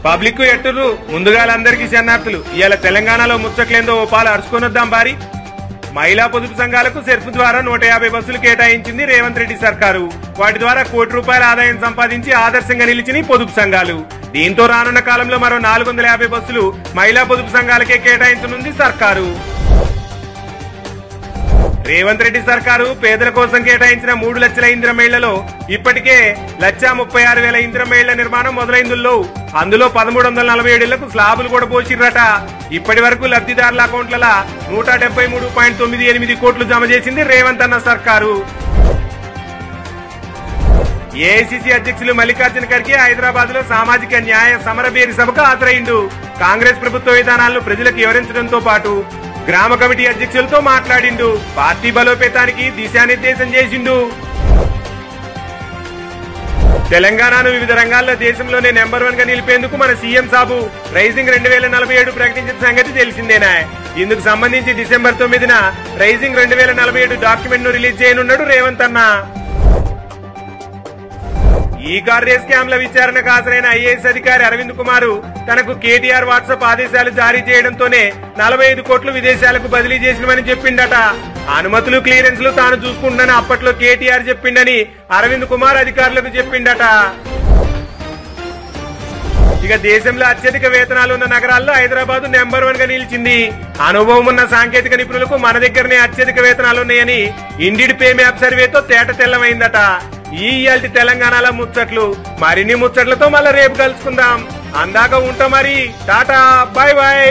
Public ఎట్టురు ముందుగాలందరికీ శరణార్థులు. ఇవాళ తెలంగాణలో ముచ్చట్లేందో ఓ పాలు అరుచుకొనొద్దాం బారి. మహిళా పొదుపు సంఘాలకు సెర్ఫ్ ద్వారా 150 బస్సులు కేటాయించింది రేవంత్ రెడ్డి సర్కారు. వాటి ద్వారా ₹1 కోటి ఆదాయం సంపాదించి ఆదర్శంగా నిలిచిన పొదుపు సంఘాలు. దీంతో రానున్న కాలంలో మరో 450 బస్సులు మహిళా పొదుపు సంఘాలకే కేటాయించనుంది సర్కారు. రేవంత్ రెడ్డి సర్కారు పేదల కోసం కేటాయించిన 3 లక్షల ఇందిరమ్మ ఇళ్లలో ఇప్పటికే 1,36,000 ఇందిరమ్మ ఇళ్ల నిర్మాణం మొదలైందుల్లో అందులో 1,347 ఇళ్లకు స్లాబులు కూడా పోసిర్రట. ఇప్పటి వరకు లబ్ధిదారుల అకౌంట్ల 173.98 కోట్లు జమ చేసింది రేవంత్ అన్న సర్కారు. ఏఐసిసి అధ్యక్షులు మల్లికార్జున ఖర్గే హైదరాబాద్ లో సామాజిక న్యాయ సమరభేరి సభకు హాజరైండు. కాంగ్రెస్ ప్రభుత్వ విధానాలను ప్రజలకు వివరించడంతో పాటు గ్రామ కమిటీ అధ్యక్షులతో మాట్లాడిండు. పార్టీ బలోపేతానికి దిశానిర్దేశం చేసిండు. తెలంగాణను వివిధ రంగాల్లో దేశంలోనే నెంబర్ 1 గా నిలిపేందుకు మన సీఎం సాబు రైజింగ్ 2047 ప్రకటించిన సంగతి తెలిసిందేనా. ఇందుకు సంబంధించి డిసెంబర్ 9న రైజింగ్ 2047 డాక్యుమెంట్ ను రిలీజ్ చేయనున్నాడు రేవంత్ అన్న. ఈ కార్ రేస్ స్కామ్ల విచారణకు హాజరైన ఐఏఎస్ అధికారి అరవింద్ కుమార్ తనకు కేటీఆర్ వాట్సాప్ ఆదేశాలు జారీ చేయడంతోనే 45 కోట్లు విదేశాలకు బదిలీ చేసినమని చెప్పిండట. అనుమతులు క్లియరెన్స్లు తాను చూసుకుంటున్నానని అప్పట్లో కేటీఆర్ చెప్పిండని అరవింద్ కుమార్ అధికారులకు చెప్పిండట. ఇక దేశంలో అత్యధిక వేతనాలు ఉన్న నగరాల్లో హైదరాబాద్ నెంబర్ 1 గా నిలిచింది. అనుభవం ఉన్న సాంకేతిక నిపుణులకు మన దగ్గరనే అత్యధిక వేతనాలున్నాయని ఇండిడ్ పే మ్యాప్ సర్వేతో తేట తెల్లమైందట. ఈ ఇయాల్టి తెలంగాణలో ముచ్చట్లు. మరిన్ని ముచ్చట్లతో మళ్ళా రేపు కలుసుకుందాం. అందాక ఉంటా మరి. Tata, bye bye.